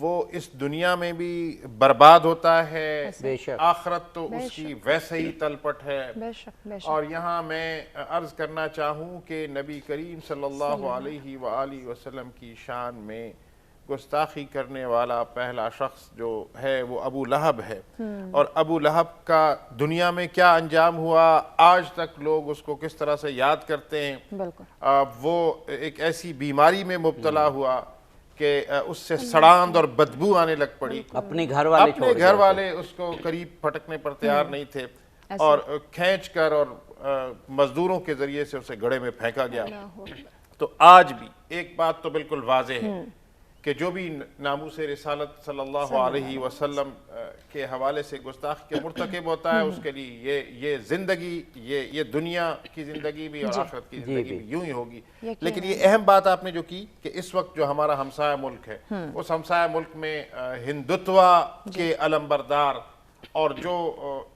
وہ اس دنیا میں بھی برباد ہوتا ہے، بے شک، آخرت تو اس کی ویسے ہی تلپٹ ہے۔ بے شک بے شک۔ اور یہاں میں عرض کرنا چاہوں کہ نبی کریم صلی اللہ علیہ وآلہ وسلم کی شان میں گستاخی کرنے والا پہلا شخص جو ہے وہ ابو لہب ہے، اور ابو لہب کا دنیا میں کیا انجام ہوا آج تک لوگ اس کو کس طرح سے یاد کرتے ہیں۔ بالکل وہ ایک ایسی بیماری میں مبتلا ہوا کہ اس سے سڑاند اور بدبو آنے لگ پڑی، اپنے گھر والے اپنے گھر والے اس کو قریب پھٹکنے پر تیار نہیں تھے، اور کھینچ کر اور مزدوروں کے ذریعے سے اسے گڑھے میں پھینکا گیا۔ تو آج بھی ایک بات تو بالکل واضح ہے کہ جو بھی ناموس رسالت صلی اللہ علیہ وسلم کے حوالے سے گستاخی کے مرتکب ہوتا ہے، اس کے لیے یہ زندگی، یہ دنیا کی زندگی بھی اور آخرت کی زندگی بھی یوں ہی ہوگی۔ لیکن یہ اہم بات آپ نے جو کی کہ اس وقت جو ہمارا ہمسایہ ملک ہے، اس ہمسایہ ملک میں ہندوتوا کے علمبردار اور جو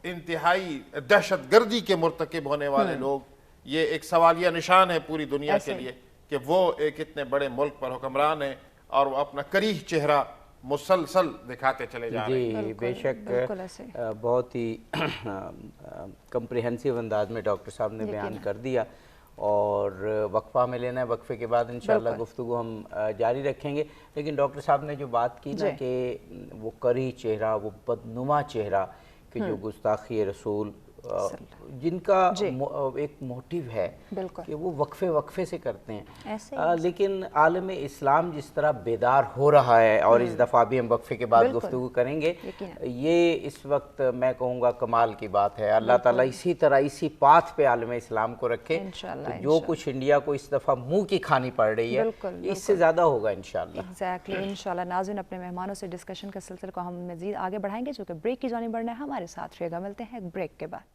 انتہائی دہشت گردی کے مرتکب ہونے والے لوگ، یہ ایک سوالیہ نشان ہے پوری دنیا کے لیے کہ وہ ایک اتنے بڑے ملک پر حکمران ہیں اور وہ اپنا کریہ چہرہ مسلسل دکھاتے چلے جا رہے ہیں۔ جی بے شک، بہت ہی کمپریہنسیو انداز میں ڈاکٹر صاحب نے بیان کر دیا، اور وقفہ میں لینا ہے، وقفے کے بعد انشاءاللہ گفتگو ہم جاری رکھیں گے۔ لیکن ڈاکٹر صاحب نے جو بات کی نا کہ وہ کریہ چہرہ، وہ بدنما چہرہ کہ جو گستاخی رسول جن کا ایک موٹیو ہے کہ وہ وقفے سے کرتے ہیں، لیکن عالم اسلام جس طرح بیدار ہو رہا ہے، اور اس دفعہ بھی ہم وقفے کے بعد گفتگو کریں گے، یہ اس وقت میں کہوں گا کمال کی بات ہے۔ اللہ تعالیٰ اسی طرح اسی پاتھ پہ عالم اسلام کو رکھے، جو کچھ انڈیا کو اس دفعہ منہ کی کھانی پڑ رہی ہے اس سے زیادہ ہوگا انشاءاللہ۔ ایگزیکٹلی، انشاءاللہ۔ ناظرین، اپنے مہمانوں سے ڈسکشن کا سلسلے کو ہم مزید آگے بڑھائیں گے، جو کہ بریک کی جانب بڑھنا ہے۔ ہمارے ساتھ رہے گا، ملتے ہیں بریک کے بعد۔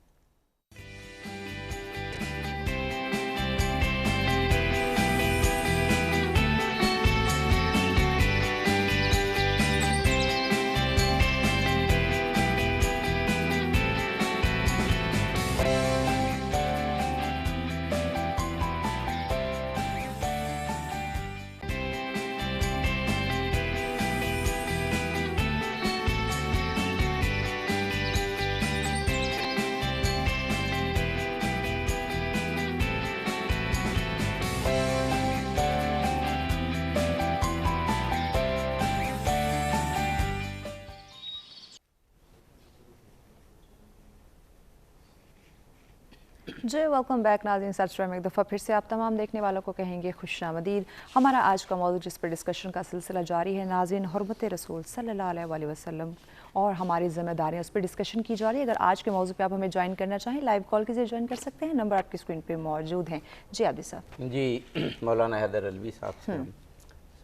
جی ویلکم بیک ناظرین، سر اسٹریم ایک دفعہ پھر سے آپ تمام دیکھنے والوں کو کہیں گے خوش آمدید۔ ہمارا آج کا موضوع جس پر ڈسکشن کا سلسلہ جاری ہے ناظرین، حرمت رسول صلی اللہ علیہ وآلہ وسلم اور ہماری ذمہ داریاں، اس پر ڈسکشن کی جا رہی ہے۔ اگر آج کے موضوع پہ آپ ہمیں جوائن کرنا چاہیں، لائیو کال کے ذریعے جوائن کر سکتے ہیں، نمبر آپ کی اسکرین پہ موجود ہیں۔ جی عابد صاحب۔ جی مولانا حیدر علوی صاحب سے ہم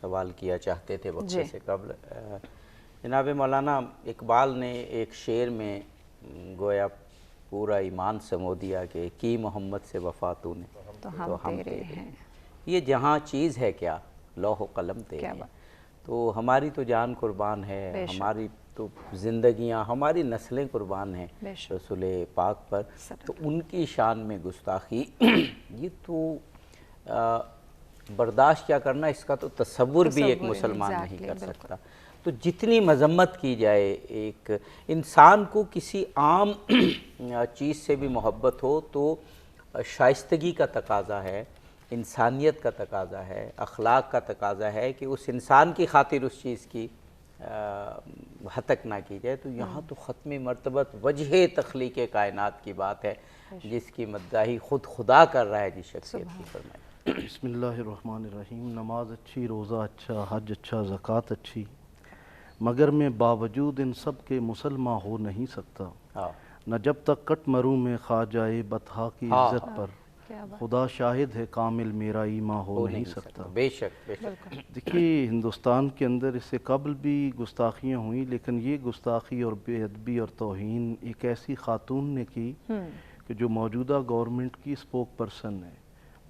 سوال کیا چاہتے تھے وقت سے قبل۔ جناب مولانا، اقبال نے ایک شعر میں گویا پورا ایمان سمو دیا کہ کی محمد سے وفا تو نے تو ہم تیرے ہیں، یہ جہاں چیز ہے کیا لوح و قلم تیرے ہیں، تو ہماری تو جان قربان ہے، ہماری تو زندگیاں، ہماری نسلیں قربان ہیں رسول پاک پر، تو ان کی شان میں گستاخی یہ تو برداشت کیا کرنا، اس کا تو تصور بھی ایک مسلمان نہیں کر سکتا۔ تو جتنی مذمت کی جائے، ایک انسان کو کسی عام چیز سے بھی محبت ہو تو شائستگی کا تقاضا ہے، انسانیت کا تقاضا ہے، اخلاق کا تقاضا ہے کہ اس انسان کی خاطر اس چیز کی ہتک نہ کی جائے۔ تو یہاں تو ختم مرتبت وجہ تخلیق کائنات کی بات ہے، جس کی مداحی خود خدا کر رہا ہے جس شخصیت کی۔ فرمائے بسم اللہ الرحمن الرحیم۔ نماز اچھی، روزہ اچھا، حج اچھا، زکوٰۃ اچھی، مگر میں باوجود ان سب کے مسلمان ہو نہیں سکتا، نہ جب تک کٹ مروں میں کھا جائے بطحا کی عزت پر، خدا شاہد ہے کامل میرا ایمان ہو نہیں سکتا۔ بے شک بے شک۔ دیکھیے ہندوستان کے اندر اس سے قبل بھی گستاخیاں ہوئیں، لیکن یہ گستاخی اور بے ادبی اور توہین ایک ایسی خاتون نے کی کہ جو موجودہ گورنمنٹ کی اسپوک پرسن ہے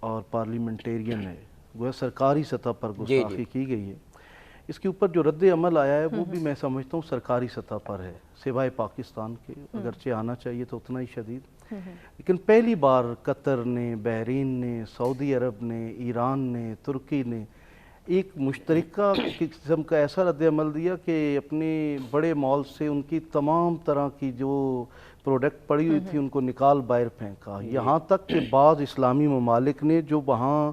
اور پارلیمنٹیرین ہے، وہ سرکاری سطح پر گستاخی کی گئی ہے۔ اس کے اوپر جو رد عمل آیا ہے وہ بھی میں سمجھتا ہوں سرکاری سطح پر ہے، سوائے پاکستان کے، اگرچہ آنا چاہیے تو اتنا ہی شدید، لیکن پہلی بار قطر نے، بحرین نے، سعودی عرب نے، ایران نے، ترکی نے ایک مشترکہ قسم کا ایسا رد عمل دیا کہ اپنے بڑے مال سے ان کی تمام طرح کی جو پروڈکٹ پڑی ہوئی تھی ان کو نکال باہر پھینکا، یہاں تک کہ بعض اسلامی ممالک نے جو وہاں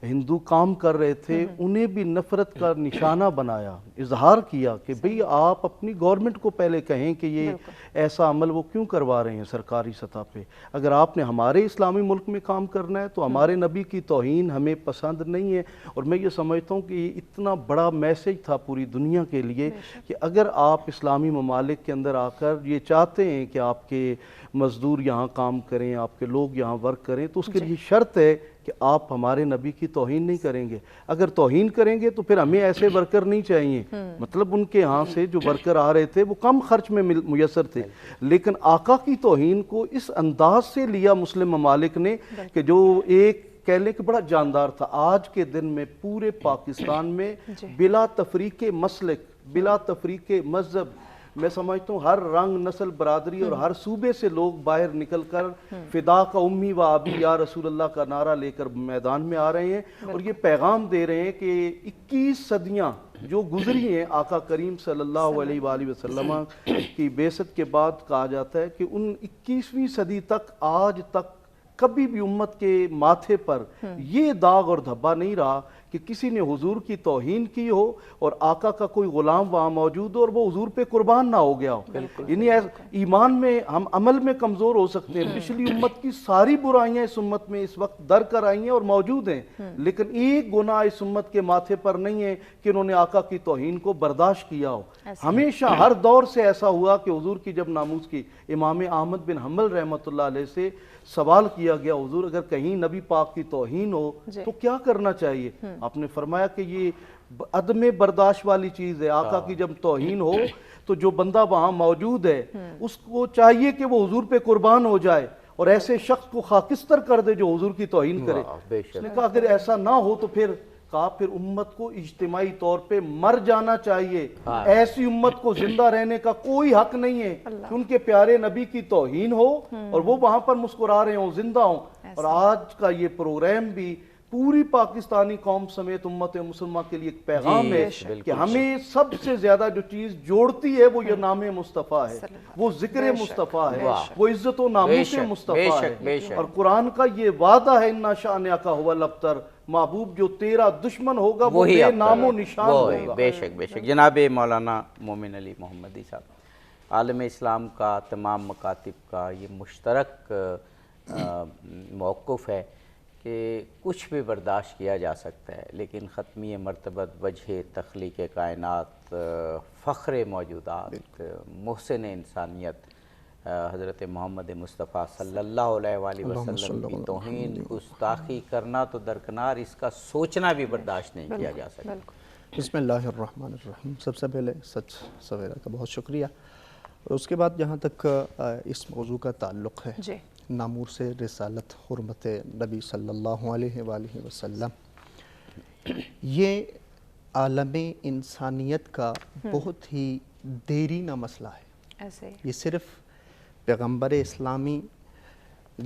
ہندو کام کر رہے تھے انہیں بھی نفرت کا نشانہ بنایا، اظہار کیا کہ بھئی آپ اپنی گورنمنٹ کو پہلے کہیں کہ یہ ایسا عمل وہ کیوں کروا رہے ہیں سرکاری سطح پہ، اگر آپ نے ہمارے اسلامی ملک میں کام کرنا ہے تو ہمارے نبی کی توہین ہمیں پسند نہیں ہے۔ اور میں یہ سمجھتا ہوں کہ یہ اتنا بڑا میسج تھا پوری دنیا کے لیے کہ اگر آپ اسلامی ممالک کے اندر آ کر یہ چاہتے ہیں کہ آپ کے مزدور یہاں کام کریں، آپ کے لوگ یہاں ورک کریں، تو اس کے لیے شرط ہے کہ آپ ہمارے نبی کی توہین نہیں کریں گے۔ اگر توہین کریں گے تو پھر ہمیں ایسے ورکر نہیں چاہیے، مطلب ان کے ہاں سے جو ورکر آ رہے تھے وہ کم خرچ میں میسر تھے، لیکن آقا کی توہین کو اس انداز سے لیا مسلم ممالک نے کہ جو ایک کہہ لیں کہ بڑا جاندار تھا۔ آج کے دن میں پورے پاکستان میں بلا تفریق مسلک، بلا تفریق مذہب، میں سمجھتا ہوں ہر رنگ، نسل، برادری اور ہر صوبے سے لوگ باہر نکل کر فدا کا امی و ابی یا رسول اللہ کا نعرہ لے کر میدان میں آ رہے ہیں اور یہ پیغام دے رہے ہیں کہ 21 صدیاں جو گزری ہیں آقا کریم صلی اللہ علیہ وآلہ وسلم کی بعثت کے بعد، کہا جاتا ہے کہ ان 21ویں صدی تک آج تک کبھی بھی امت کے ماتھے پر یہ داغ اور دھبا نہیں رہا کہ کسی نے حضور کی توہین کی ہو اور آقا کا کوئی غلام وہاں موجود ہو اور وہ حضور پہ قربان نہ ہو گیا ہو۔ یعنی ایمان میں ہم عمل میں کمزور ہو سکتے ہیں، پچھلی امت کی ساری برائیاں اس امت میں اس وقت در کر آئی ہیں اور موجود ہیں، لیکن ایک گناہ اس امت کے ماتھے پر نہیں ہے کہ انہوں نے آقا کی توہین کو برداشت کیا ہو۔ ہمیشہ ہر دور سے ایسا ہوا کہ حضور کی جب ناموس کی امام احمد بن حنبل رحمۃ اللہ علیہ سے سوال کیا گیا، حضور اگر کہیں نبی پاک کی توہین ہو تو کیا کرنا چاہیے؟ آپ نے فرمایا کہ یہ عدم برداشت والی چیز ہے، آقا کی جب توہین ہو تو جو بندہ وہاں موجود ہے اس کو چاہیے کہ وہ حضور پہ قربان ہو جائے اور ایسے شخص کو خاکستر کر دے جو حضور کی توہین کرے۔ اس نے کہا اگر ایسا نہ ہو تو پھر امت کو اجتماعی طور پہ مر جانا چاہیے، ایسی امت کو زندہ رہنے کا کوئی حق نہیں ہے کہ ان کے پیارے نبی کی توہین ہو اور وہ وہاں پر مسکرا رہے ہوں، زندہ ہوں۔ اور آج کا یہ پروگرام بھی پوری پاکستانی قوم سمیت امت مسلمہ کے لیے ایک پیغام ہے کہ ہمیں سب سے زیادہ جو چیز جوڑتی ہے وہ یہ نام مصطفیٰ ہے، وہ ذکر مصطفیٰ ہے، وہ عزت و ناموس مصطفیٰ ہے، اور قرآن کا یہ وعدہ ہے اِنَّا شَأْنَکَ هُوَ الْأَبْتَرُ، محبوب جو تیرا دشمن ہوگا وہ بے نام و نشان ہوگا۔ بے شک بے شک۔ جناب مولانا مومن علی محمدی صاحب، عالم اسلام کا، تمام مکاتب کا یہ مشترک موقف ہے کہ کچھ بھی برداشت کیا جا سکتا ہے، لیکن ختمی مرتبت، وجہ تخلیق کائنات، فخر موجودات، محسن انسانیت حضرت محمد مصطفیٰ صلی اللہ علیہ وآلہ وسلم کی توہین، گستاخی کرنا تو درکنار، اس کا سوچنا بھی برداشت نہیں کیا جا سکتا۔ بسم اللہ الرحمن الرحیم۔ سب سے پہلے سچ سویرا کا بہت شکریہ، اور اس کے بعد جہاں تک اس موضوع کا تعلق ہے، نامور سے رسالت، حرمت نبی صلی اللہ علیہ وآلہ وسلم، یہ عالم انسانیت کا بہت ہی دیرینہ مسئلہ ہے۔ یہ صرف پیغمبر اسلامی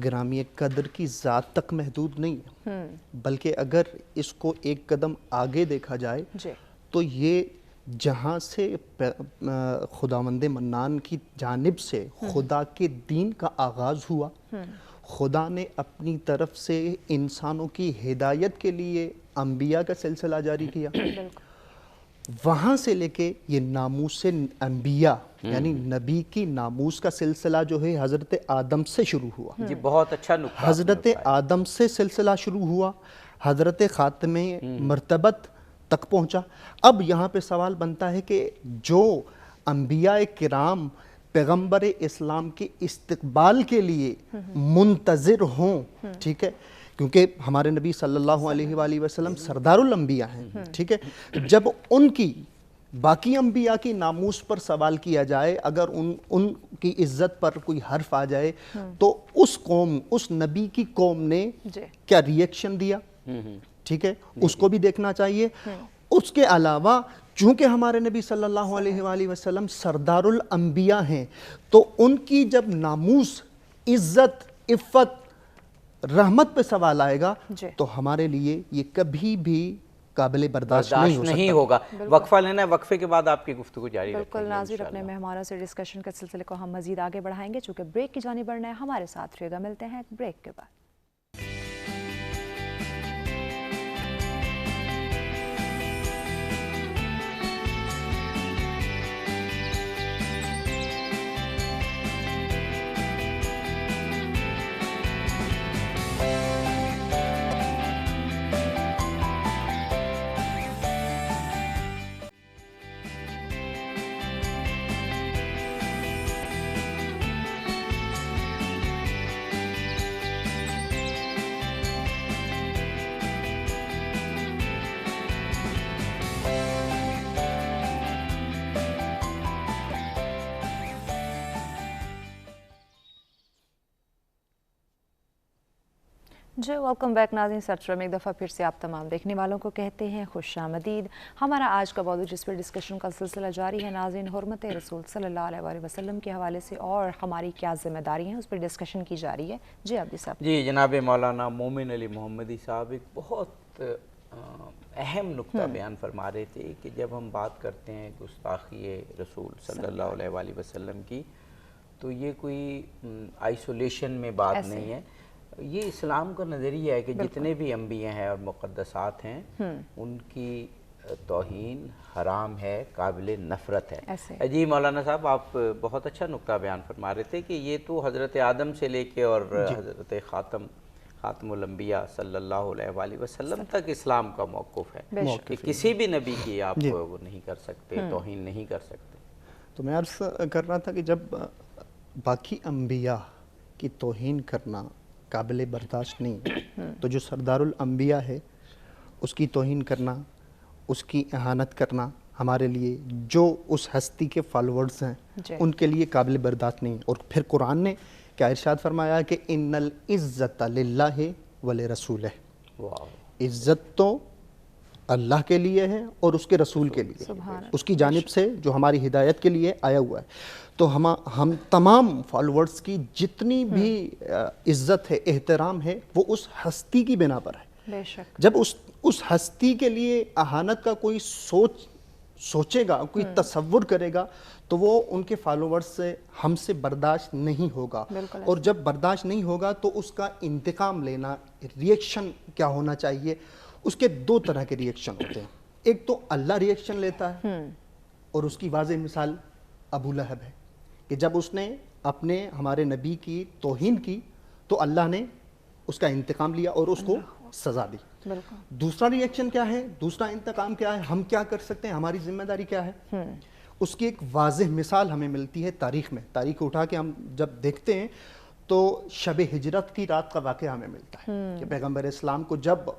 گرامی قدر کی ذات تک محدود نہیں ہے، بلکہ اگر اس کو ایک قدم آگے دیکھا جائے تو یہ جہاں سے خداوند منان کی جانب سے خدا کے دین کا آغاز ہوا، خدا نے اپنی طرف سے انسانوں کی ہدایت کے لیے انبیاء کا سلسلہ جاری کیا، وہاں سے لے کے یہ ناموس انبیاء یعنی نبی کی ناموس کا سلسلہ جو ہے حضرت آدم سے شروع ہوا۔ جی بہت اچھا نکتہ، حضرت آدم سے سلسلہ شروع ہوا، حضرت خاتم مرتبت تک پہنچا۔ اب یہاں پہ سوال بنتا ہے کہ جو انبیاء کرام پیغمبر اسلام کے استقبال کے لیے منتظر ہوں، ٹھیک ہے، کیونکہ ہمارے نبی صلی اللہ علیہ وآلہ وسلم سردار الانبیاء ہیں، ٹھیک ہے، جب ان کی باقی انبیاء کی ناموس پر سوال کیا جائے، اگر ان کی عزت پر کوئی حرف آ جائے تو اس قوم، اس نبی کی قوم نے کیا ریئیکشن دیا، ٹھیک ہے، اس کو بھی دیکھنا چاہیے۔ اس کے علاوہ چونکہ ہمارے نبی صلی اللہ علیہ وآلہ وسلم سردار الانبیاء ہیں تو ان کی جب ناموس، عزت، عفت، رحمت پہ سوال آئے گا تو ہمارے لیے یہ کبھی بھی قابل برداشت نہیں ہوگا۔ وقفہ لینا ہے، وقفے کے بعد آپ کی گفتگو جاری رکھیں گے۔ بالکل ناظرین، اپنے مہمانوں سے ڈسکشن کے سلسلے کو ہم مزید آگے بڑھائیں گے، چونکہ بریک کی جانب بڑھنا ہے۔ ہمارے ساتھ رہیے گا، ملتے ہیں بریک کے بعد۔ جی ویلکم بیک ناظرین، سرچرم میں ایک دفعہ پھر سے آپ تمام دیکھنے والوں کو کہتے ہیں خوش آمدید۔ ہمارا آج کا موضوع جس پر ڈسکشن کا سلسلہ جاری ہے ناظرین، حرمت رسول صلی اللہ علیہ وآلہ وسلم کے حوالے سے اور ہماری کیا ذمہ داری ہیں، اس پر ڈسکشن کی جا رہی ہے۔ جی عبدی صاحب۔ جی جناب مولانا مومن علی محمدی صاحب ایک بہت اہم نقطہ بیان فرما رہے تھے کہ جب ہم بات کرتے ہیں گستاخی رسول صلی اللہ علیہ وآلہ وسلم کی، تو یہ کوئی آئسولیشن میں بات نہیں ہے، یہ اسلام کا نظریہ ہے کہ جتنے بھی انبیاء ہیں اور مقدسات ہیں ان کی توہین حرام ہے، قابل نفرت ہے۔ جی مولانا صاحب، آپ بہت اچھا نقطہ بیان فرما رہے تھے کہ یہ تو حضرت آدم سے لے کے اور حضرت خاتم الانبیاء صلی اللہ علیہ وآلہ وسلم تک اسلام کا موقف ہے کہ کسی بھی نبی کی آپ وہ نہیں کر سکتے، توہین نہیں کر سکتے۔ تو میں عرض کر رہا تھا کہ جب باقی انبیاء کی توہین کرنا قابل برداشت نہیں، تو جو سردار الانبیاء ہے اس کی توہین کرنا، اس کی اہانت کرنا ہمارے لیے، جو اس ہستی کے فالورز ہیں ان کے لیے قابل برداشت نہیں۔ اور پھر قرآن نے کیا ارشاد فرمایا کہ ان العزت للہ ولرسولہ، عزت تو اللہ کے لیے ہے اور اس کے رسول کے لیے، اس کی جانب سے جو ہماری ہدایت کے لیے آیا ہوا ہے۔ تو ہم تمام فالورز کی جتنی بھی عزت ہے، احترام ہے، وہ اس ہستی کی بنا پر ہے۔ بے شک جب اس ہستی کے لیے اہانت کا کوئی سوچے گا، کوئی تصور کرے گا، تو وہ ان کے فالورز سے ہم سے برداشت نہیں ہوگا، اور جب برداشت نہیں ہوگا تو اس کا انتقام لینا، ریئیکشن کیا ہونا چاہیے، اس کے دو طرح کے ریئیکشن ہوتے ہیں۔ ایک تو اللہ ریئیکشن لیتا ہے، اور اس کی واضح مثال ابو لہب ہے کہ جب اس نے اپنے ہمارے نبی کی توہین کی تو اللہ نے اس کا انتقام لیا اور اس کو سزا دی۔ دوسرا ریئیکشن کیا ہے، دوسرا انتقام کیا ہے، ہم کیا کر سکتے ہیں، ہماری ذمہ داری کیا ہے، اس کی ایک واضح مثال ہمیں ملتی ہے تاریخ میں۔ تاریخ اٹھا کے ہم جب دیکھتے ہیں تو شب ہجرت کی رات کا واقعہ ہمیں ملتا ہے کہ پیغمبر اسلام کو جب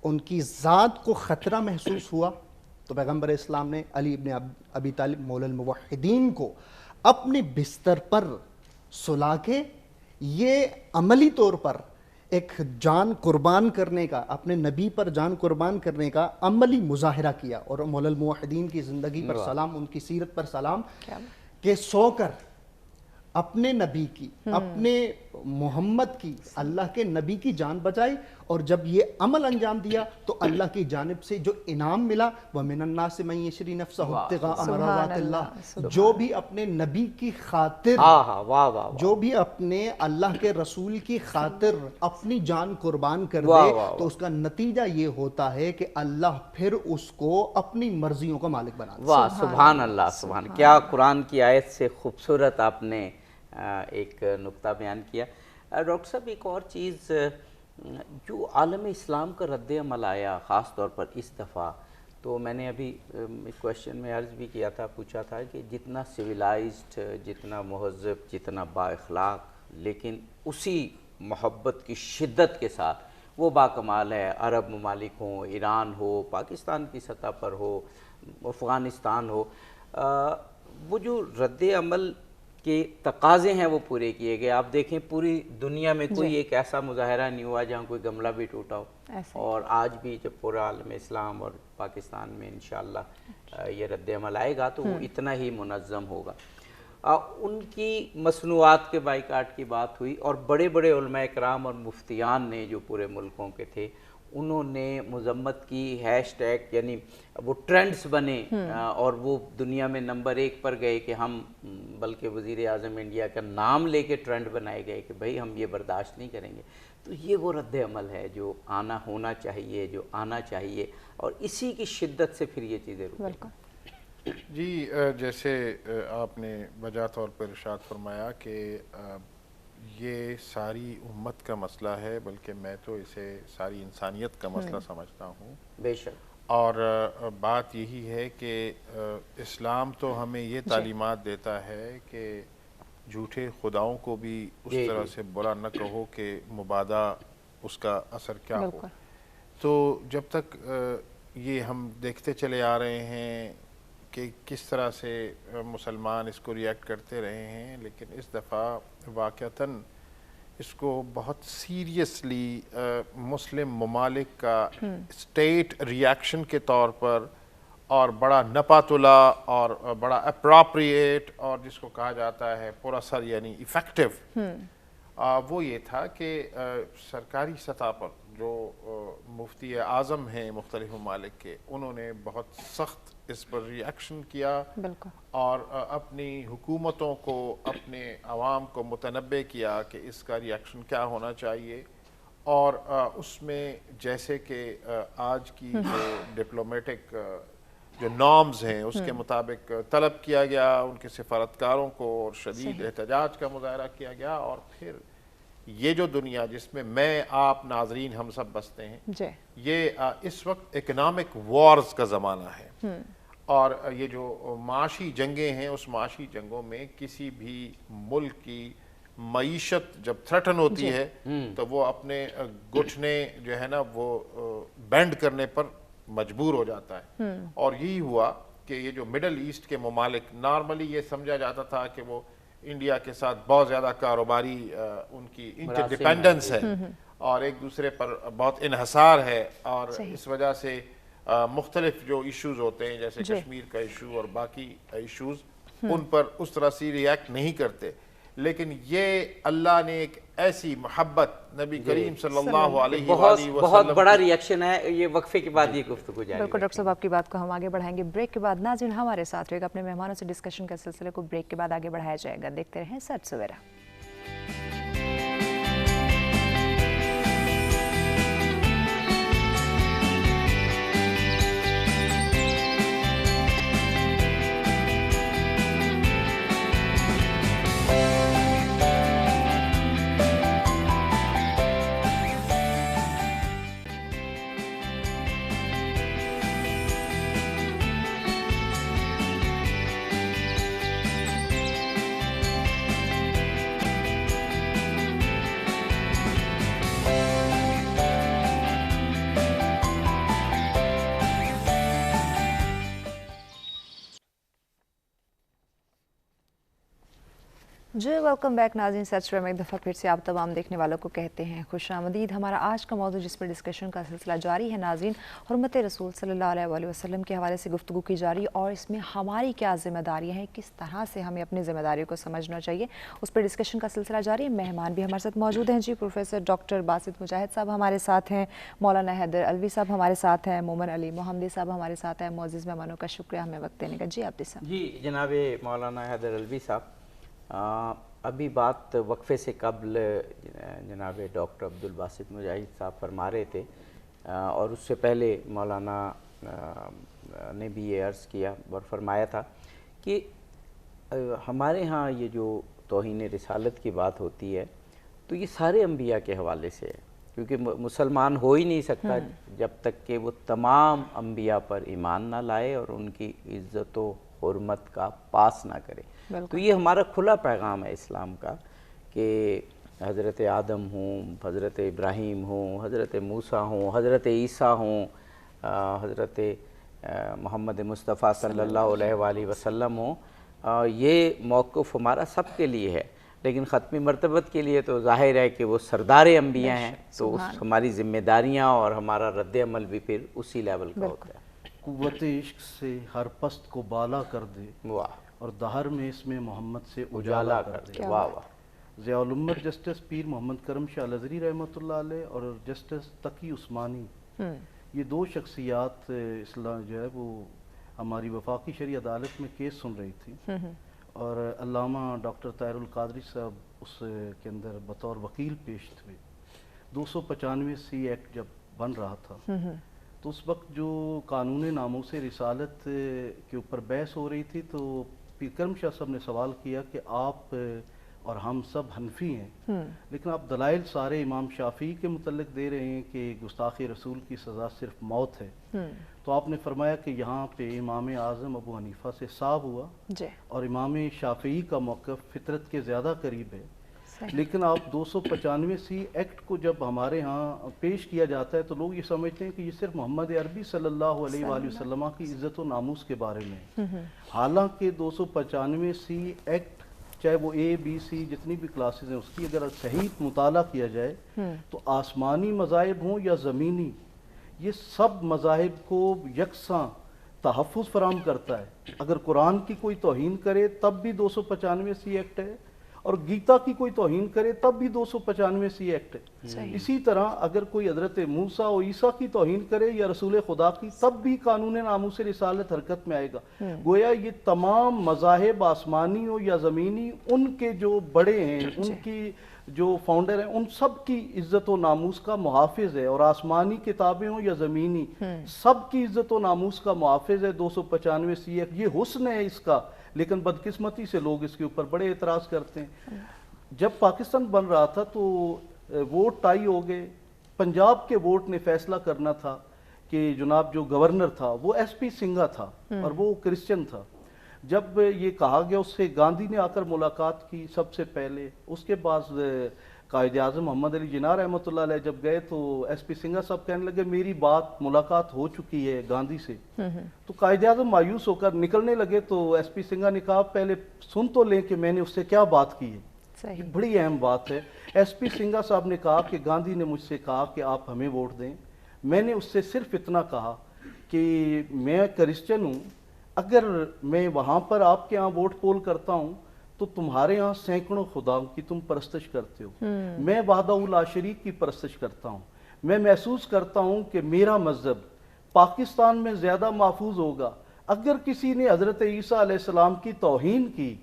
ان کی ذات کو خطرہ محسوس ہوا تو پیغمبر اسلام نے علی ابن ابی طالب مولا الموحدین کو اپنے بستر پر سلا کے یہ عملی طور پر ایک جان قربان کرنے کا، اپنے نبی پر جان قربان کرنے کا عملی مظاہرہ کیا، اور مولا الموحدین کی زندگی پر سلام، ان کی سیرت پر سلام، کہ سو کر اپنے نبی کی، اپنے محمد کی، اللہ کے نبی کی جان بچائی، اور جب یہ عمل انجام دیا تو اللہ کی جانب سے جو انعام ملا، وَمِنَ النَّاسِ مَن يَشْرِي نَفْسَهُ ابْتِغَاءَ مَرْضَاتِ اللَّهِ، جو بھی اپنے نبی کی خاطر، جو بھی اپنے اللہ کے رسول کی خاطر اپنی جان قربان کر دے تو اس کا نتیجہ یہ ہوتا ہے کہ اللہ پھر اس کو اپنی مرضیوں کا مالک بنا دے۔ واہ سبحان اللہ، سبحان، کیا قرآن کی آیت سے خوبصورت آپ نے ایک نقطہ بیان کیا۔ ڈاکٹر صاحب ایک اور چیز جو عالم اسلام کا رد عمل آیا خاص طور پر اس دفعہ، تو میں نے ابھی کویشچن میں عرض بھی کیا تھا، پوچھا تھا کہ جتنا سویلائزڈ، جتنا مہذب، جتنا با اخلاق، لیکن اسی محبت کی شدت کے ساتھ وہ باکمال ہے، عرب ممالک ہوں، ایران ہو، پاکستان کی سطح پر ہو، افغانستان ہو، وہ جو رد عمل کے تقاضے ہیں وہ پورے کیے گئے۔ آپ دیکھیں پوری دنیا میں کوئی ایک ایسا مظاہرہ نہیں ہوا جہاں کوئی گملہ بھی ٹوٹا ہو، اور آج بھی جب پورا عالم اسلام اور پاکستان میں انشاءاللہ یہ رد عمل آئے گا تو وہ اتنا ہی منظم ہوگا۔ ان کی مصنوعات کے بائیکاٹ کی بات ہوئی، اور بڑے بڑے علماء کرام اور مفتیان نے جو پورے ملکوں کے تھے انہوں نے مذمت کی، ہیش ٹیگ یعنی وہ ٹرینڈز بنے اور وہ دنیا میں نمبر 1 پر گئے کہ ہم، بلکہ وزیر اعظم انڈیا کا نام لے کے ٹرینڈ بنائے گئے کہ بھئی ہم یہ برداشت نہیں کریں گے. تو یہ وہ رد عمل ہے جو ہونا چاہیے، جو آنا چاہیے، اور اسی کی شدت سے پھر یہ چیزیں رکیں. جی جیسے آپ نے وجہ طور پر ارشاد فرمایا کہ یہ ساری امت کا مسئلہ ہے، بلکہ میں تو اسے ساری انسانیت کا مسئلہ سمجھتا ہوں. بے شک. اور بات یہی ہے کہ اسلام تو ہمیں یہ تعلیمات دیتا ہے کہ جھوٹے خداؤں کو بھی اس طرح سے برا نہ کہو کہ مبادا اس کا اثر کیا ہو. تو جب تک یہ ہم دیکھتے چلے آ رہے ہیں کہ کس طرح سے مسلمان اس کو ریئیکٹ کرتے رہے ہیں، لیکن اس دفعہ واقعتاً اس کو بہت سیریسلی مسلم ممالک کا اسٹیٹ ریئیکشن کے طور پر، اور بڑا نپاتلا اور بڑا اپراپریٹ اور جس کو کہا جاتا ہے پر اثر یعنی ایفیکٹو، وہ یہ تھا کہ سرکاری سطح پر جو مفتی اعظم ہیں مختلف ممالک کے، انہوں نے بہت سخت اس پر ری ایکشن کیا اور اپنی حکومتوں کو، اپنے عوام کو متنبع کیا کہ اس کا ری ایکشن کیا ہونا چاہیے. اور اس میں جیسے کہ آج کی جو ڈپلومیٹک جو نارمز ہیں اس کے مطابق طلب کیا گیا ان کے سفارتکاروں کو، اور شدید احتجاج کا مظاہرہ کیا گیا. اور پھر یہ جو دنیا جس میں میں، آپ، ناظرین، ہم سب بستے ہیں، یہ اس وقت اکنامک وارز کا زمانہ ہے. اور یہ جو معاشی جنگیں ہیں، اس معاشی جنگوں میں کسی بھی ملک کی معیشت جب تھریٹن ہوتی ہے تو وہ اپنے گھٹنے جو ہے نا وہ بینڈ کرنے پر مجبور ہو جاتا ہے. اور یہی ہوا کہ یہ جو مڈل ایسٹ کے ممالک، نارملی یہ سمجھا جاتا تھا کہ وہ انڈیا کے ساتھ بہت زیادہ کاروباری ان کی انٹرڈیپینڈنس ہے اور ایک دوسرے پر بہت انحصار ہے، اور اس وجہ سے مختلف جو ایشوز ہوتے ہیں جیسے کشمیر کا ایشو اور باقی ایشوز، ان پر اس طرح سے ریئیکٹ نہیں کرتے. لیکن یہ اللہ نے ایک ایسی محبت نبی کریم صلی اللہ علیہ وآلہ وسلم، بہت بڑا ری ایکشن ہے. یہ وقفے کے بعد یہ گفتگو جاری. بالکل ڈاکٹر صاحب، آپ کی بات کو ہم آگے بڑھائیں گے بریک کے بعد. ناظرین ہمارے ساتھ رہے گا، اپنے مہمانوں سے ڈسکشن کا سلسلے کو بریک کے بعد آگے بڑھایا جائے گا. دیکھتے رہیں سچ سویرا. جی ویلکم بیک ناظرین. سچ میں ایک دفعہ پھر سے آپ تمام دیکھنے والوں کو کہتے ہیں خوش آمدید. ہمارا آج کا موضوع جس پر ڈسکشن کا سلسلہ جاری ہے ناظرین، حرمت رسول صلی اللہ علیہ وآلہ وسلم کے حوالے سے گفتگو کی جا رہی ہے، اور اس میں ہماری کیا ذمہ داریاں ہیں، کس طرح سے ہمیں اپنی ذمہ داریوں کو سمجھنا چاہیے، اس پر ڈسکشن کا سلسلہ جاری ہے. مہمان بھی ہمارے ساتھ موجود ہیں. جی پروفیسر ڈاکٹر باسط مجاہد صاحب ہمارے ساتھ ہیں، مولانا حیدر علوی صاحب ہمارے ساتھ ہیں، مومن علی محمدی صاحب ہمارے ساتھ ہیں. معزز مہمانوں کا شکریہ ہمیں وقت دینے کا. جی عبدی صاحب. جی جناب مولانا حیدر علوی صاحب، ابھی بات وقفے سے قبل جناب ڈاکٹر عبدالباسط مجاہد صاحب فرما رہے تھے، اور اس سے پہلے مولانا نے بھی یہ عرض کیا اور فرمایا تھا کہ ہمارے ہاں یہ جو توہین رسالت کی بات ہوتی ہے تو یہ سارے انبیاء کے حوالے سے ہے، کیونکہ مسلمان ہو ہی نہیں سکتا جب تک کہ وہ تمام انبیاء پر ایمان نہ لائے اور ان کی عزت و حرمت کا پاس نہ کرے. تو یہ ہمارا کھلا پیغام ہے اسلام کا کہ حضرت آدم ہوں، حضرت ابراہیم ہوں، حضرت موسیٰ ہوں، حضرت عیسیٰ ہوں، حضرت محمد مصطفیٰ صلی اللہ علیہ وآلہ وسلم ہوں، یہ موقف ہمارا سب کے لیے ہے. لیکن ختمی مرتبت کے لیے تو ظاہر ہے کہ وہ سردار انبیاء ہیں، تو ہماری ذمہ داریاں اور ہمارا رد عمل بھی پھر اسی لیول کا ہوتا ہے. قوت عشق سے ہر پست کو بالا کر دے، واہ، اور دہر میں اس میں محمد سے اجالا کر دے. واہ واہ. ضیاء الامت جسٹس پیر محمد کرم شاہ الازہری رحمۃ اللہ علیہ اور جسٹس تقی عثمانی یہ دو شخصیات اسلام جو ہے وہ ہماری وفاقی شرعی عدالت میں کیس سن رہی تھی، اور علامہ ڈاکٹر طاہر القادری صاحب اس کے اندر بطور وکیل پیش تھے۔ 295 ایکٹ جب بن رہا تھا تو اس وقت جو قانون ناموس رسالت کے اوپر بحث ہو رہی تھی، تو پیر کرم شاہ صاحب نے سوال کیا کہ آپ اور ہم سب حنفی ہیں، لیکن آپ دلائل سارے امام شافعی کے متعلق دے رہے ہیں کہ گستاخی رسول کی سزا صرف موت ہے۔ تو آپ نے فرمایا کہ یہاں پہ امام اعظم ابو حنیفہ سے صاف ہوا اور امام شافعی کا موقف فطرت کے زیادہ قریب ہے، لیکن آپ 295 ایکٹ کو جب ہمارے ہاں پیش کیا جاتا ہے تو لوگ یہ سمجھتے ہیں کہ یہ صرف محمد عربی صلی اللہ علیہ وآلہ وسلم کی عزت و ناموس کے بارے میں، حالانکہ 295 ایکٹ چاہے وہ اے بی سی جتنی بھی کلاسز ہیں اس کی اگر صحیح مطالعہ کیا جائے تو آسمانی مذاہب ہوں یا زمینی، یہ سب مذاہب کو یکساں تحفظ فراہم کرتا ہے۔ اگر قرآن کی کوئی توہین کرے تب بھی 295 ایکٹ ہے، اور گیتا کی کوئی توہین کرے تب بھی 295 ایکٹ ہے۔ اسی طرح اگر کوئی حضرت موسیٰ و عیسیٰ کی توہین کرے یا رسول خدا کی تب بھی قانون ناموس رسالت حرکت میں آئے گا۔ گویا یہ تمام مذاہب آسمانی ہو یا زمینی، ان کے جو بڑے ہیں، ان کی جو فاؤنڈر ہیں، ان سب کی عزت و ناموس کا محافظ ہے، اور آسمانی کتابیں ہوں یا زمینی سب کی عزت و ناموس کا محافظ ہے 295 ایکٹ۔ یہ حسن ہے اس کا، لیکن بدقسمتی سے لوگ اس کے اوپر بڑے اعتراض کرتے ہیں۔ جب پاکستان بن رہا تھا تو ووٹ ٹائی ہو گئے، پنجاب کے ووٹ نے فیصلہ کرنا تھا کہ جناب جو گورنر تھا وہ ایس پی سنگھا تھا اور وہ کرسچن تھا۔ جب یہ کہا گیا، اس سے گاندھی نے آ کر ملاقات کی سب سے پہلے، اس کے بعد قائد اعظم محمد علی جناح رحمۃ اللہ علیہ جب گئے تو ایس پی سنگھا صاحب کہنے لگے میری بات ملاقات ہو چکی ہے گاندھی سے۔ تو قائد اعظم مایوس ہو کر نکلنے لگے تو ایس پی سنگھا نے کہا پہلے سن تو لیں کہ میں نے اس سے کیا بات کی ہے۔ یہ بڑی اہم بات ہے۔ ایس پی سنگھا صاحب نے کہا کہ گاندھی نے مجھ سے کہا کہ آپ ہمیں ووٹ دیں، میں نے اس سے صرف اتنا کہا کہ میں کرسچن ہوں، اگر میں وہاں پر آپ کے ہاں ووٹ پول کرتا ہوں تو تمہارے ہاں سینکڑوں خداؤں کی تم پرستش کرتے ہو، میں وحدہ لا شریک کی پرستش کرتا ہوں۔ میں محسوس کرتا ہوں کہ میرا مذہب پاکستان میں زیادہ محفوظ ہوگا۔ اگر کسی نے حضرت عیسیٰ علیہ السلام کی توہین کی،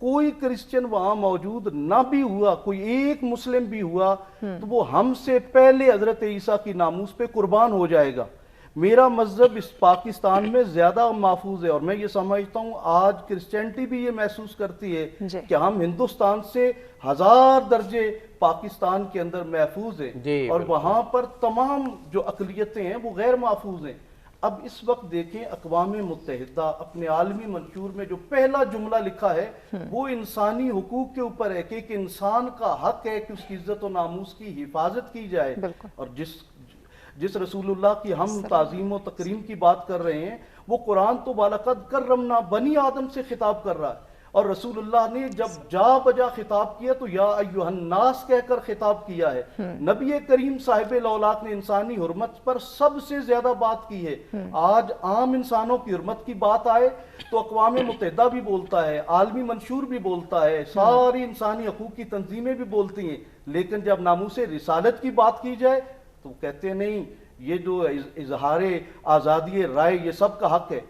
کوئی کرسچن وہاں موجود نہ بھی ہوا، کوئی ایک مسلم بھی ہوا، تو وہ ہم سے پہلے حضرت عیسیٰ کی ناموس پہ قربان ہو جائے گا۔ میرا مذہب اس پاکستان میں زیادہ محفوظ ہے، اور میں یہ سمجھتا ہوں آج کرسچینٹی بھی یہ محسوس کرتی ہے کہ ہم ہندوستان سے 1000 درجے پاکستان کے اندر محفوظ ہیں، اور وہاں پر تمام جو اقلیتیں ہیں وہ غیر محفوظ ہیں۔ اب اس وقت دیکھیں اقوام متحدہ اپنے عالمی منشور میں جو پہلا جملہ لکھا ہے وہ انسانی حقوق کے اوپر ہے کہ ایک انسان کا حق ہے کہ اس کی عزت و ناموس کی حفاظت کی جائے، اور جس رسول اللہ کی ہم تعظیم و تکریم کی بات کر رہے ہیں وہ قرآن تو وَلَقَدْ كَرَّمْنَا بنی آدم سے خطاب کر رہا ہے، اور رسول اللہ نے جب جا بجا خطاب کیا تو یا ایھا الناس کہہ کر خطاب کیا ہے۔ نبی کریم صاحب لولاک نے انسانی حرمت پر سب سے زیادہ بات کی ہے۔ آج عام انسانوں کی حرمت کی بات آئے تو اقوام متحدہ بھی بولتا ہے، عالمی منشور بھی بولتا ہے، ساری انسانی حقوق کی تنظیمیں بھی بولتی ہیں، لیکن جب ناموس رسالت کی بات کی جائے تو کہتے ہیں نہیں، یہ جو اظہار آزادی رائے یہ سب کا حق ہے۔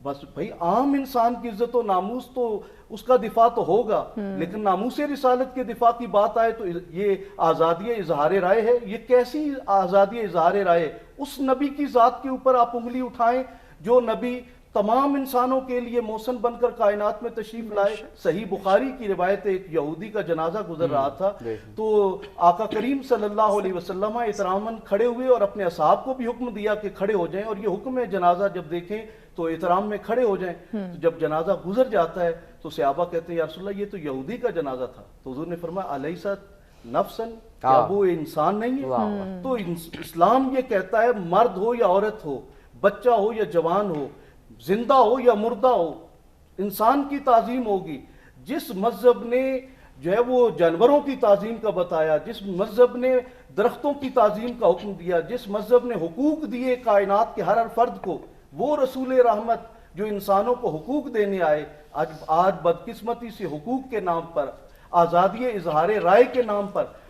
بس بھائی عام انسان کی عزت و ناموس تو اس کا دفاع تو ہوگا، لیکن ناموس رسالت کے دفاع کی بات آئے تو یہ آزادی اظہار رائے ہے۔ یہ کیسی آزادی اظہار رائے؟ اس نبی کی ذات کے اوپر آپ انگلی اٹھائیں جو نبی تمام انسانوں کے لیے موسن بن کر کائنات میں تشریف لائے۔ صحیح بخاری کی روایت، ایک یہودی کا جنازہ گزر رہا تھا تو آقا کریم صلی اللہ علیہ وسلم احتراماً کھڑے ہوئے اور اپنے اصحاب کو بھی حکم دیا کہ کھڑے ہو جائیں، اور یہ حکم ہے جنازہ جب دیکھیں تو احترام میں کھڑے ہو جائیں۔ تو جب جنازہ گزر جاتا ہے تو صحابہ کہتے ہیں یا رسول اللہ یہ تو یہودی کا جنازہ تھا، تو حضور نے فرمایا الیست نفسن، کیا وہ انسان نہیں ہے؟ تو اسلام یہ کہتا ہے مرد ہو یا عورت ہو، بچہ ہو یا جوان ہو، زندہ ہو یا مردہ ہو، انسان کی تعظیم ہوگی۔ جس مذہب نے جو ہے وہ جانوروں کی تعظیم کا بتایا، جس مذہب نے درختوں کی تعظیم کا حکم دیا، جس مذہب نے حقوق دیے کائنات کے ہر فرد کو، وہ رسول رحمت جو انسانوں کو حقوق دینے آئے، آج بدقسمتی سے حقوق کے نام پر، آزادی اظہار رائے کے نام پر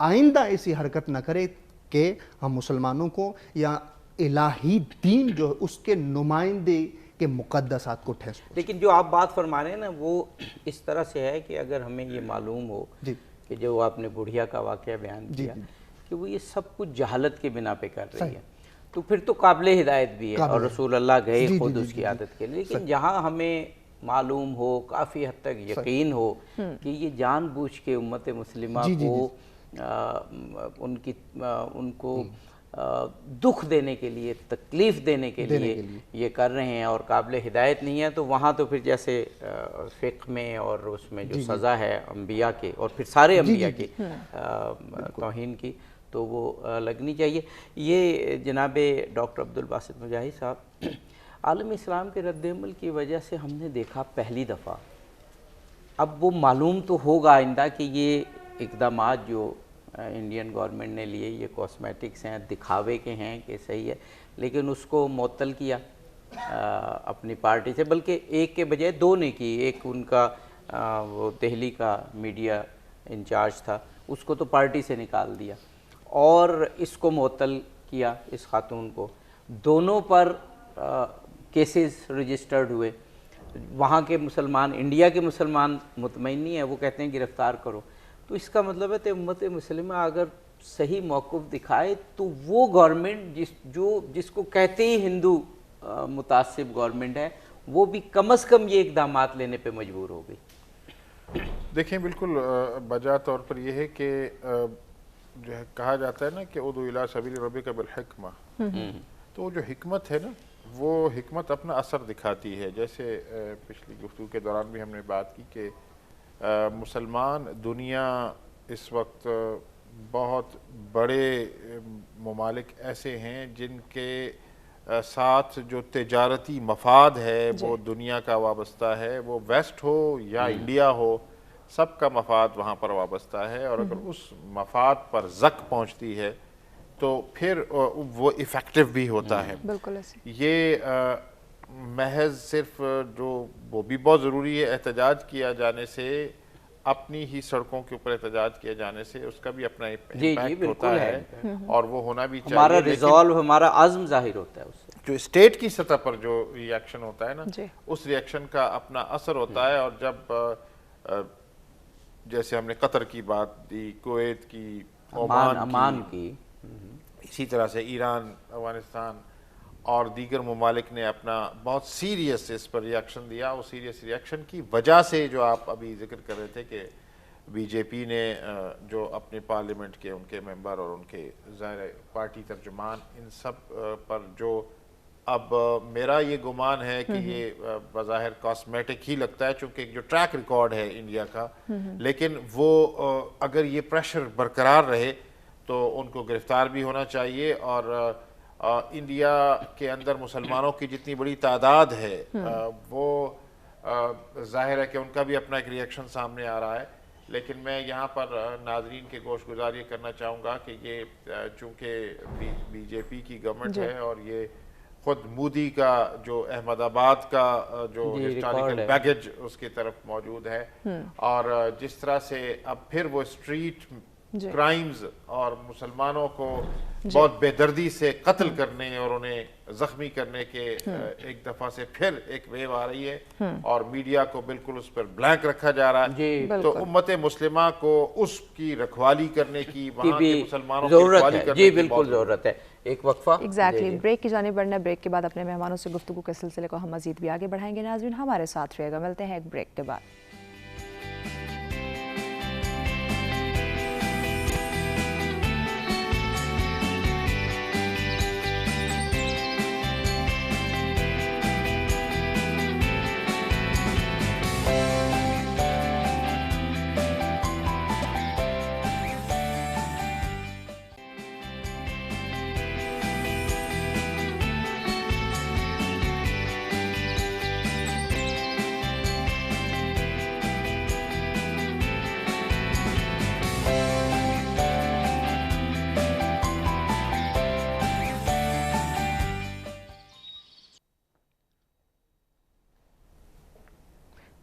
آئندہ ایسی حرکت نہ کرے کہ ہم مسلمانوں کو یا الہی دین جو اس کے نمائندے کے مقدسات کو ٹھیس پہنچے۔ لیکن جو آپ بات فرما رہے ہیں نا وہ اس طرح سے ہے کہ اگر ہمیں یہ معلوم ہو کہ جو آپ نے بڑھیا کا واقعہ بیان کیا کہ وہ یہ سب کچھ جہالت کے بنا پہ کر رہی ہے تو پھر تو قابل ہدایت بھی ہے، اور رسول اللہ گئے خود اس کی عادت کے لیے، لیکن جہاں ہمیں معلوم ہو، کافی حد تک یقین ہو کہ یہ جان بوجھ کے امت مسلمہ کو ان کو دکھ دینے کے لیے، تکلیف دینے کے لیے یہ کر رہے ہیں اور قابل ہدایت نہیں ہے، تو وہاں تو پھر جیسے فقہ میں اور اس میں جو سزا ہے انبیاء کے اور پھر سارے انبیاء کی توہین کی تو وہ لگنی چاہیے۔ یہ جناب ڈاکٹر عبدالباسط مجاہد صاحب، عالم اسلام کے رد عمل کی وجہ سے ہم نے دیکھا پہلی دفعہ، اب وہ معلوم تو ہوگا آئندہ کہ یہ اقدامات جو انڈین گورنمنٹ نے لیے یہ کاسمیٹکس ہیں، دکھاوے کے ہیں کہ صحیح ہے، لیکن اس کو معطل کیا اپنی پارٹی سے، بلکہ ایک کے بجائے دو نے کی۔ ایک ان کا وہ دہلی کا میڈیا انچارج تھا، اس کو تو پارٹی سے نکال دیا، اور اس کو معطل کیا، اس خاتون کو۔ دونوں پر کیسز رجسٹرڈ ہوئے۔ وہاں کے مسلمان، انڈیا کے مسلمان مطمئن نہیں ہیں، وہ کہتے ہیں گرفتار کرو۔ تو اس کا مطلب ہے کہ امت مسلمہ اگر صحیح موقف دکھائے تو وہ گورنمنٹ جس کو کہتے ہی ہندو متعصب گورنمنٹ ہے، وہ بھی کم از کم یہ اقدامات لینے پہ مجبور ہو گئی۔ دیکھیں بالکل بجا طور پر یہ ہے کہ جو ہے کہا جاتا ہے نا کہ ادعو الی سبیل ربک بالحکمہ، تو وہ جو حکمت ہے نا وہ حکمت اپنا اثر دکھاتی ہے۔ جیسے پچھلی گفتگو کے دوران بھی ہم نے بات کی کہ مسلمان دنیا اس وقت بہت بڑے ممالک ایسے ہیں جن کے ساتھ جو تجارتی مفاد ہے وہ دنیا کا وابستہ ہے، وہ ویسٹ ہو یا انڈیا ہو، سب کا مفاد وہاں پر وابستہ ہے، اور اگر اس مفاد پر زک پہنچتی ہے تو پھر وہ ایفیکٹو بھی ہوتا ہے۔ بالکل ایسے یہ محض صرف جو وہ بھی بہت ضروری ہے، احتجاج کیا جانے سے، اپنی ہی سڑکوں کے اوپر احتجاج کیے جانے سے اس کا بھی اپنا امپیکٹ ہوتا ہے، اور وہ ہونا بھی چاہیے۔ ہمارا ریزالو، ہمارا عزم ظاہر ہوتا ہے اس سے۔ جو اسٹیٹ کی سطح پر جو ری ایکشن ہوتا ہے نا، اس ری ایکشن کا اپنا اثر ہوتا ہے، اور جب جیسے ہم نے قطر کی بات دی، کویت کی، عمان کی، اسی طرح سے ایران، افغانستان اور دیگر ممالک نے اپنا بہت سیریس اس پر ری ایکشن دیا۔ وہ سیریس ری ایکشن کی وجہ سے جو آپ ابھی ذکر کر رہے تھے کہ بی جے پی نے جو اپنے پارلیمنٹ کے ان کے ممبر اور ان کے ظاہر پارٹی ترجمان، ان سب پر جو اب میرا یہ گمان ہے کہ یہ بظاہر کاسمیٹک ہی لگتا ہے، چونکہ جو ٹریک ریکارڈ ہے انڈیا کا، لیکن وہ اگر یہ پریشر برقرار رہے تو ان کو گرفتار بھی ہونا چاہیے، اور انڈیا کے اندر مسلمانوں کی جتنی بڑی تعداد ہے وہ ظاہر ہے کہ ان کا بھی اپنا ایک ری ایکشن سامنے آ رہا ہے۔ لیکن میں یہاں پر ناظرین کے گوش گزار یہ کرنا چاہوں گا کہ یہ چونکہ بی جے پی کی گورنمنٹ ہے، اور یہ خود مودی کا جو احمد آباد کا جو ہسٹوریکل بیگیج اس کی طرف موجود ہے، اور جس طرح سے اب پھر وہ اسٹریٹ کرائمز اور مسلمانوں کو بہت بے دردی سے قتل کرنے اور انہیں زخمی کرنے کے ایک دفعہ سے پھر ایک ویو آ رہی ہے، اور میڈیا کو بالکل اس پر بلینک رکھا جا رہا ہے۔ تو امت مسلمہ کو اس کی رکھوالی کرنے کی، وہاں کے مسلمانوں کی رکھوالی کرنے کی بالکل ضرورت ہے۔ ایک وقفہ، ایگزیکٹلی بریک کی جانب بڑھنا، بریک کے بعد اپنے مہمانوں سے گفتگو کے سلسلے کو ہم مزید بھی آگے بڑھائیں گے۔ ناظرین ہمارے ساتھ رہے گا، ملتے ہیں ایک بریک کے بعد۔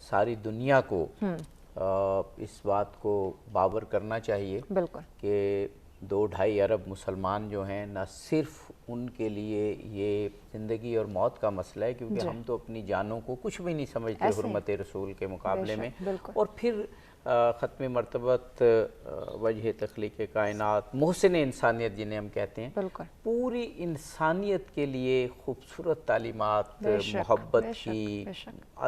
ساری دنیا کو اس بات کو باور کرنا چاہیے بالکل کہ 2-2.5 ارب مسلمان جو ہیں نہ صرف ان کے لیے یہ زندگی اور موت کا مسئلہ ہے، کیونکہ ہم تو اپنی جانوں کو کچھ بھی نہیں سمجھتے حرمت رسول کے مقابلے میں، اور پھر ختم مرتبت وجہ تخلیق کائنات محسن انسانیت جنہیں ہم کہتے ہیں، پوری انسانیت کے لیے خوبصورت تعلیمات، محبت کی،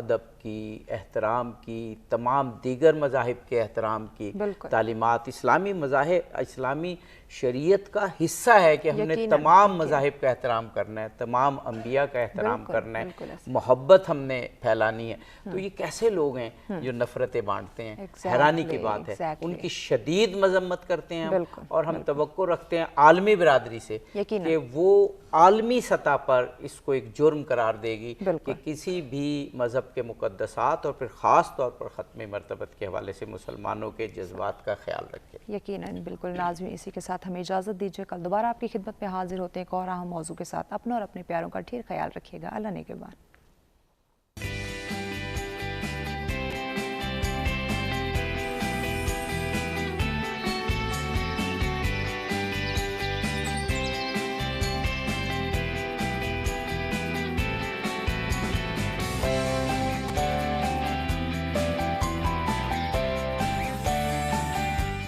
ادب کی، احترام کی، تمام دیگر مذاہب کے احترام کی تعلیمات، اسلامی مذاہب، اسلامی شریعت کا حصہ ہے کہ ہم نے تمام مذاہب کا احترام کرنا ہے، تمام انبیاء کا احترام کرنا ہے، محبت ہم نے پھیلانی ہے۔ تو یہ کیسے لوگ ہیں جو نفرتیں بانٹتے ہیں؟ حیرانی کی بات ہے، ان کی شدید مذمت کرتے ہیں ہم، اور ہم توقع رکھتے ہیں عالمی برادری سے کہ وہ عالمی سطح پر اس کو ایک جرم قرار دے گی کہ کسی بھی مذہب کے مقدسات اور پھر خاص طور پر ختم مرتبت کے حوالے سے مسلمانوں کے جذبات کا خیال رکھے۔ یقیناً، بالکل ناظرین، اسی کے ساتھ ہمیں اجازت دیجیے، کل دوبارہ آپ کی خدمت میں حاضر ہوتے ہیں ایک اور اہم موضوع کے ساتھ۔ اپنا اور اپنے پیاروں کا ڈھیر خیال رکھیے گا۔ اللہ نگہبان۔